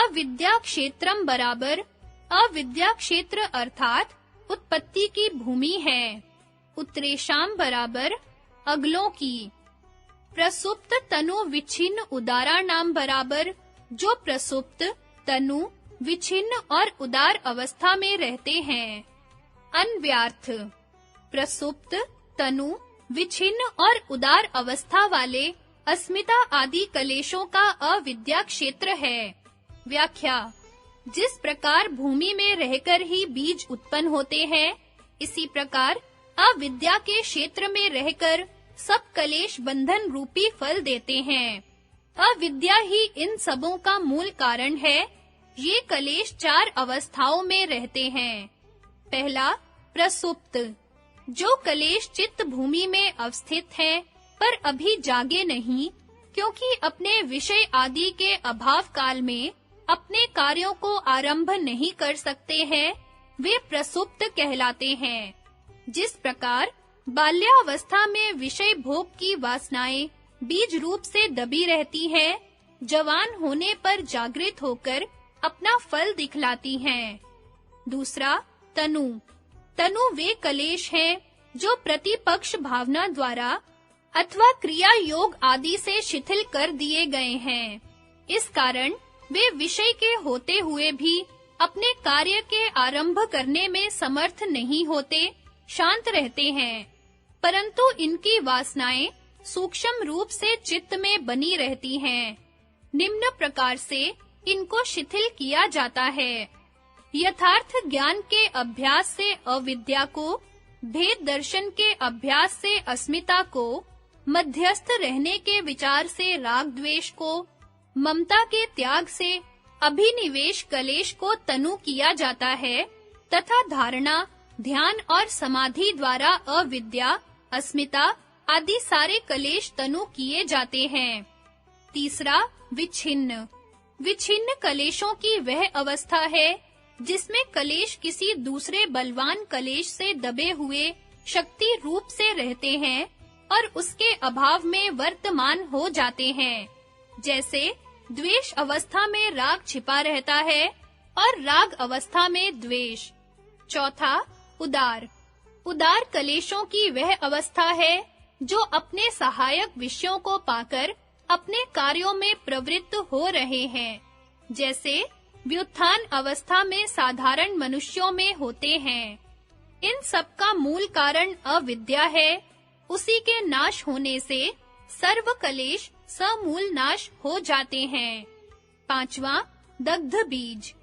अविद्या क्षेत्रम बराबर अविद्या क्षेत्र अर्थात उत्पत्ति की भूमि है। उत्तरेशाम बराबर अगलों की। प्रसुप्त तनु विच्छिन्न उदारा नाम बराबर जो प्रसुप्त तनु विच्छिन्न और उदार अवस्था में रहते हैं। अन्व्यार्थ प्रसुप्त तनु विच्छिन्न और उदार अवस्था वाले अस्मिता आदि कलेशों का अविद्या क्षेत्र है। व्याख्या जिस प्रकार भूमि में रहकर ही बीज उत्पन्न होते हैं, इसी प्रकार अविद्या के क्षेत्र में रहकर सब कलेश बंधन रूपी फल देते हैं। अविद्या ही इन सबों का मूल कारण है। ये कलेश 4 अवस्थाओं में रहते हैं। पहला, प्रसुप्त, जो कलेश चित्त भूमि में अवस्थित हैं, पर अभी जागे नहीं, क्योंकि अपने विषय आदि के अभाव काल में अपने कार्यों को आरंभ नहीं कर सकते हैं, वे प्रसुप्त कहलाते हैं। जिस प्रकार बाल्यावस्था में विषय भोग की वासनाएं बीज रूप से दबी रहती हैं, जवान होने पर जागृत होकर अपना फल दिखलाती हैं। दूसरा, तनु। तनु वे कलेश हैं जो प्रतिपक्ष भावना द्वारा अथवा क्रिया योग आदि से शिथिल कर दिए गए हैं। इस कारण वे विषय के होते हुए भी अपने कार्य के आरंभ करने में समर्थ नहीं होते, शांत रहते हैं, परंतु इनकी वासनाएं सूक्ष्म रूप से चित्त में बनी रहती हैं। निम्न प्रकार से इनको शिथिल किया जाता है। यथार्थ ज्ञान के अभ्यास से अविद्या को, भेद दर्शन के अभ्यास से अस्मिता को, मध्यस्थ रहने के विचार से राग द्वेष को, ममता के त्याग से अभिनिवेश कलेश को तनु किया जाता है, तथा धारणा, ध्यान और समाधि द्वारा अविद्या, अस्मिता आदि सारे कलेश तनु किए जाते हैं। तीसरा, विच्छिन्न। विच्छिन्न कलेशों की वह अवस्था है जिसमें कलेश किसी दूसरे बलवान कलेश से दबे हुए शक्ति रूप से रहते हैं और उसके अभाव में वर्तमान हो जाते हैं। जैसे द्वेष अवस्था में राग छिपा रहता है और राग अवस्था में द्वेष। चौथा, उदार। उदार कलेशों की वह अवस्था है जो अपने सहायक विषयों को पाकर अपने कार्यों में प्रवृत्त हो रहे हैं, जैसे व्युत्थान अवस्था में साधारण मनुष्यों में होते हैं। इन सब का मूल कारण अविद्या है। उसी के नाश होने से सर्व कलेश समूल नाश हो जाते हैं। पांचवा, दग्ध बीज।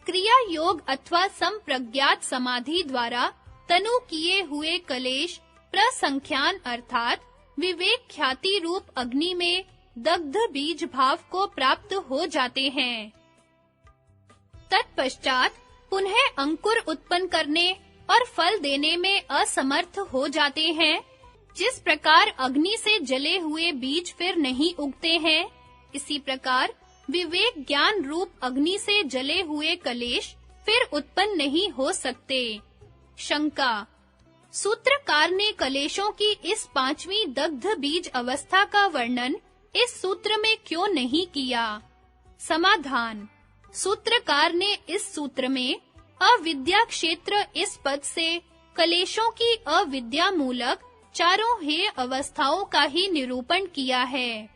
क्रिया योग अथवा संप्रज्ञात समाधि द्वारा तनु किए हुए कलेश प्रसंख्यान अर्थात विवेक ख्याति रूप अग्नि में दग्ध बीज भाव को प्राप्त हो जाते हैं। तत्पश्चात पुनः अंकुर उत्पन्न करने और फल देने में असमर्थ हो जाते हैं। जिस प्रकार अग्नि से जले हुए बीज फिर नहीं उगते हैं, इसी प्रकार विवेक ज्ञान रूप अग्नि से जले हुए कलेश फिर उत्पन्न नहीं हो सकते। शंका। सूत्रकार ने कलेशों की इस 5वीं दग्ध बीज अवस्था का वर्णन इस सूत्र में क्यों नहीं किया? समाधान। सूत्रकार ने इस सूत्र में अविद्या क्षेत्र इस पद से कलेशों की अविद्या मूलक चारों हेय अवस्थाओं का ही निरूपण किया है।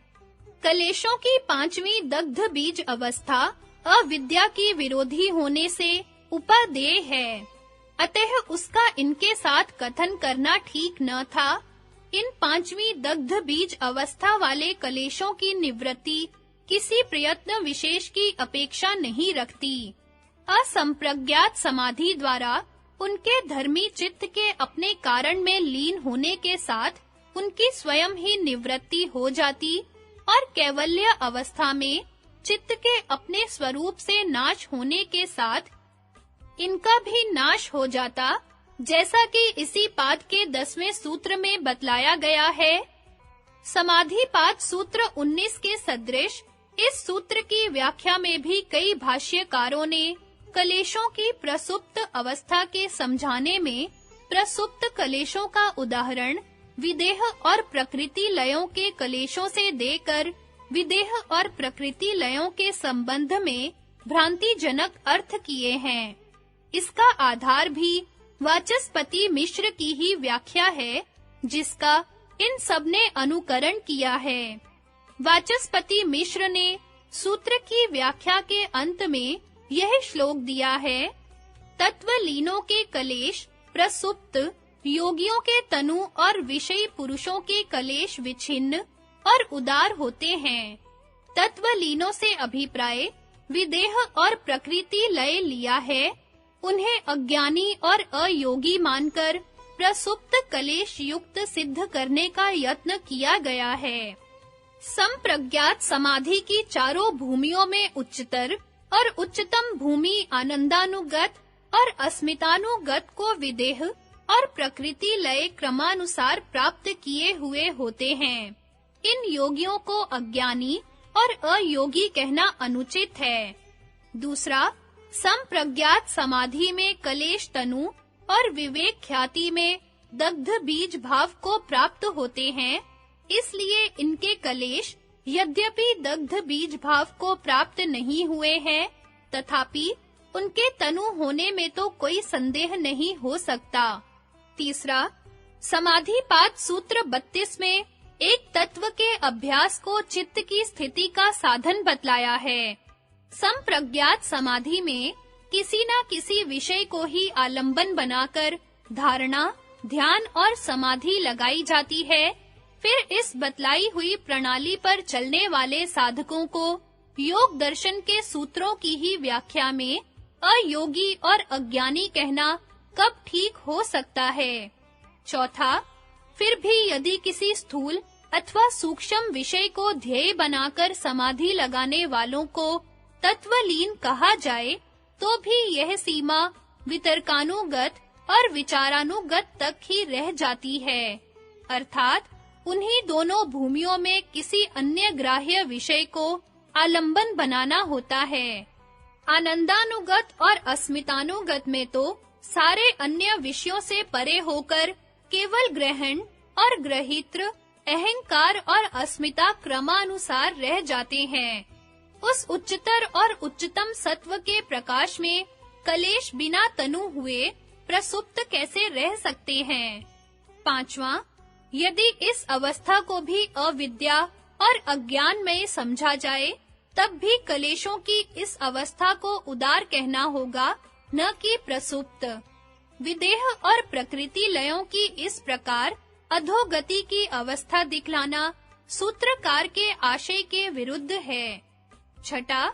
कलेशों की 5वीं दग्ध बीज अवस्था अविद्या की विरोधी होने से उपादेय है, अतः उसका इनके साथ कथन करना ठीक न था। इन 5वीं दग्ध बीज अवस्था वाले कलेशों की निवृत्ति किसी प्रयत्न विशेष की अपेक्षा नहीं रखती। असंप्रज्ञात समाधि द्वारा उनके धर्मी चित्त के अपने कारण में लीन होने के साथ उनकी स्वयं ही निवृत्ति हो जाती और कैवल्य अवस्था में चित्त के अपने स्वरूप से नाश होने के साथ इनका भी नाश हो जाता, जैसा कि इसी पाद के 10वें सूत्र में बतलाया गया है। समाधि पाद सूत्र 19 के सदृश इस सूत्र की व्याख्या में भी कई भाष्यकारों ने कलेशों की प्रसुप्त अवस्था के समझाने में प्रसुप्त कलेशों का उदाहरण विदेह और प्रकृति लयों के कलेशों से देकर विदेह और प्रकृति लयों के संबंध में भ्रांतिजनक अर्थ किए हैं। इसका आधार भी वाचस्पति मिश्र की ही व्याख्या है, जिसका इन सब ने अनुकरण किया है। वाचस्पति मिश्र ने सूत्र की व्याख्या के अंत में यह श्लोक दिया है: तत्वलीनों के कलेश प्रसुप्त, योगियों के तनु और विषयी पुरुषों के कलेश विच्छिन्न और उदार होते हैं। तत्वलीनों से अभिप्राय विदेह और प्रकृति लय लिया है। उन्हें अज्ञानी और अयोगी मानकर प्रसुप्त कलेश युक्त सिद्ध करने का यत्न किया गया है। संप्रज्ञात समाधि की चारों भूमियों में उच्चतर और उच्चतम भूमि आनंदानुगत और अस्मितानुगत को विदेह और प्रकृति लय क्रमानुसार प्राप्त किए हुए होते हैं। इन योगियों को अज्ञानी और अयोगी कहना अनुचित है। दूसरा, संप्रज्ञात समाधि में कलेश तनु और विवेक ख्याति में दग्ध बीज भाव को प्राप्त होते हैं, इसलिए इनके कलेश यद्यपि दग्ध बीज भाव को प्राप्त नहीं हुए हैं, तथापि उनके तनु होने में तो कोई संदेह नहीं हो सकता। तीसरा, समाधिपाद सूत्र 32 में एक तत्व के अभ्यास को चित्त की स्थिति का साधन बतलाया है। संप्रज्ञात समाधि में किसी न किसी विषय को ही आलंबन बनाकर धारणा, ध्यान और समाधि लगाई जाती है। फिर इस बतलाई हुई प्रणाली पर चलने वाले साधकों को योग दर्शन के सूत्रों की ही व्याख्या में अयोगी और अज्ञानी कहना कब ठीक हो सकता है? चौथा, फिर भी यदि किसी स्थूल अथवा सूक्ष्म विषय को ध्येय बनाकर समाधि लगाने वालों को तत्वलीन कहा जाए, तो भी यह सीमा वितर्कानुगत और विचारानुगत तक ही रह जाती है। अर्थात उन्हीं दोनों भूमियों में किसी अन्य ग्राह्य विषय को आलंबन बनाना होता है। आनंदानुगत और अस्मितानुगत में तो सारे अन्य विषयों से परे होकर केवल ग्रहण और ग्रहित्र, अहंकार और अस्मिता क्रमानुसार रह जाते हैं। उस उच्चतर और उच्चतम सत्व के प्रकाश में कलेश बिना तनु हुए प्रसुप्त कैसे रह सकते हैं? पांचवां, यदि इस अवस्था को भी अविद्या और अज्ञान में समझा जाए, तब भी कलेशों की इस अवस्था को उदार कहना होगा, न कि प्रसुप्त। विदेह और प्रकृति लयों की इस प्रकार अधोगति की अवस्था दिखलाना सूत्रकार के आशय के विरुद्ध है। छठा,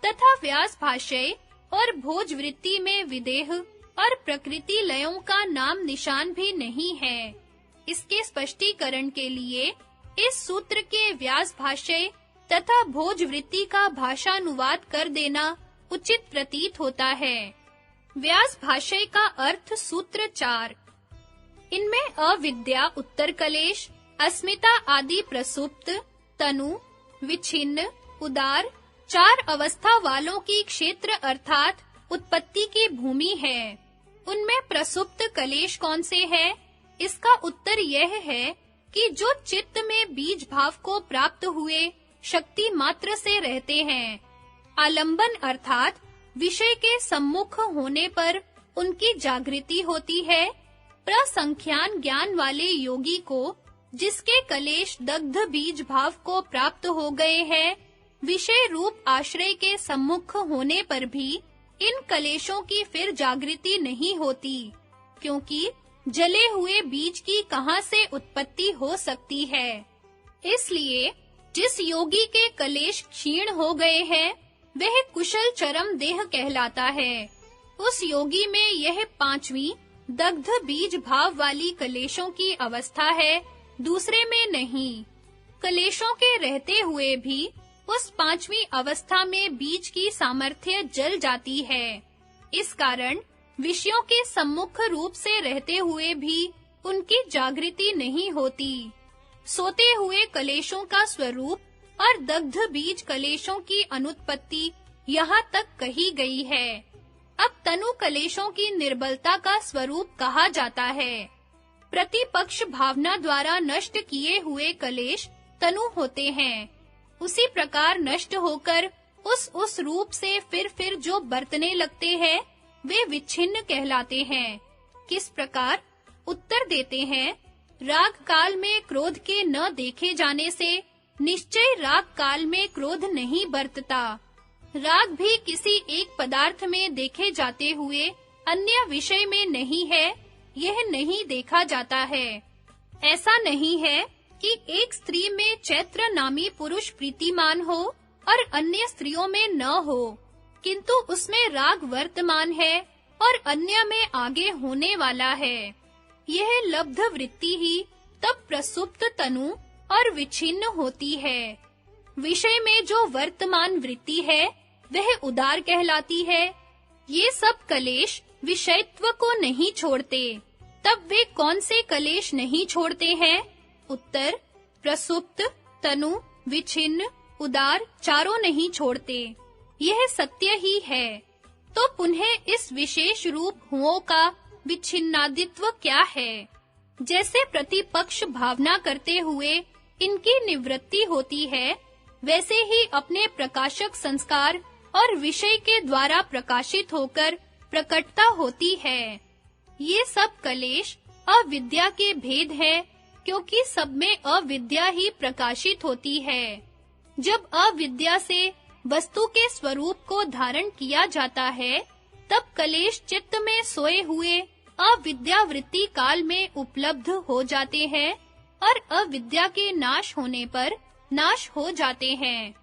तथा व्यास भाष्य और भोजवृत्ति में विदेह और प्रकृति लयों का नाम निशान भी नहीं है। इसके स्पष्टीकरण के लिए इस सूत्र के व्यास भाष्य तथा भोजवृत्ति का भाषानुवाद कर देना उचित प्रतीत होता है। व्यास भाष्य का अर्थ सूत्र 4। इनमें अविद्या उत्तर कलेश, अस्मिता आदि प्रसुप्त, तनु, विच्छिन्न, उदार 4 अवस्था वालों की क्षेत्र अर्थात उत्पत्ति की भूमि है। उनमें प्रसुप्त कलेश कौन से है? इसका उत्तर यह है कि जो चित्त में बीज भाव को प्राप्त हुए शक्ति मात्र से रहते हैं। आलंबन अर्थात विषय के सम्मुख होने पर उनकी जागृति होती है। प्रसंख्यान ज्ञान वाले योगी को, जिसके कलेश दग्ध बीज भाव को प्राप्त हो गए हैं, विषय रूप आश्रय के सम्मुख होने पर भी इन कलेशों की फिर जागृति नहीं होती, क्योंकि जले हुए बीज की कहां से उत्पत्ति हो सकती है। इसलिए जिस योगी के कलेश क्षीण हो गए हैं, वह कुशल चरम देह कहलाता है। उस योगी में यह 5वीं दग्ध बीज भाव वाली कलेशों की अवस्था है, दूसरे में नहीं। कलेशों के रहते हुए भी उस 5वीं अवस्था में बीज की सामर्थ्य जल जाती है। इस कारण विषयों के सम्मुख रूप से रहते हुए भी उनकी जागृति नहीं होती। सोते हुए कलेशों का स्वरूप और दग्ध बीज कलेशों की अनुत्पत्ति यहाँ तक कही गई है। अब तनु कलेशों की निर्बलता का स्वरूप कहा जाता है। प्रतिपक्ष भावना द्वारा नष्ट किए हुए कलेश तनु होते हैं। उसी प्रकार नष्ट होकर उस रूप से फिर जो बरतने लगते हैं वे विच्छिन्न कहलाते हैं। किस प्रकार? उत्तर देते हैं, राग काल में क्रोध के न देखे जाने से निश्चय राग काल में क्रोध नहीं बरतता। राग भी किसी एक पदार्थ में देखे जाते हुए अन्य विषय में नहीं है, यह नहीं देखा जाता है। ऐसा नहीं है कि एक स्त्री में चैत्र नामी पुरुष प्रीतिमान हो और अन्य स्त्रियों में न हो, किंतु उसमें राग वर्तमान है और अन्य में आगे होने वाला है। यह लब्ध वृत्ति ही तब प्रसुप्त तनु और विच्छिन्न होती है। विषय में जो वर्तमान वृत्ति है वह उदार कहलाती है। ये सब कलेश विषयत्व को नहीं छोड़ते। तब वे कौन से कलेश नहीं छोड़ते हैं? उत्तर, प्रसुप्त, तनु, विच्छिन्न, उदार चारों नहीं छोड़ते। यह सत्य ही है। तो पुनः इस विशेष रूप हुओं का विच्छिन्नादित्व क्या है? जैसे प्रतिपक्ष भावना करते हुए इनकी निवृत्ति होती है, वैसे ही अपने प्रकाशक संस्कार और विषय के द्वारा प्रकाशित होकर प्रकटता होती है। ये सब कलेश अविद्या के भेद है, क्योंकि सब में अविद्या ही प्रकाशित होती है। जब अविद्या से वस्तु के स्वरूप को धारण किया जाता है, तब कलेश चित्त में सोए हुए अविद्या वृत्ति काल में उपलब्ध हो जाते हैं और अविद्या के नाश होने पर नाश हो जाते हैं।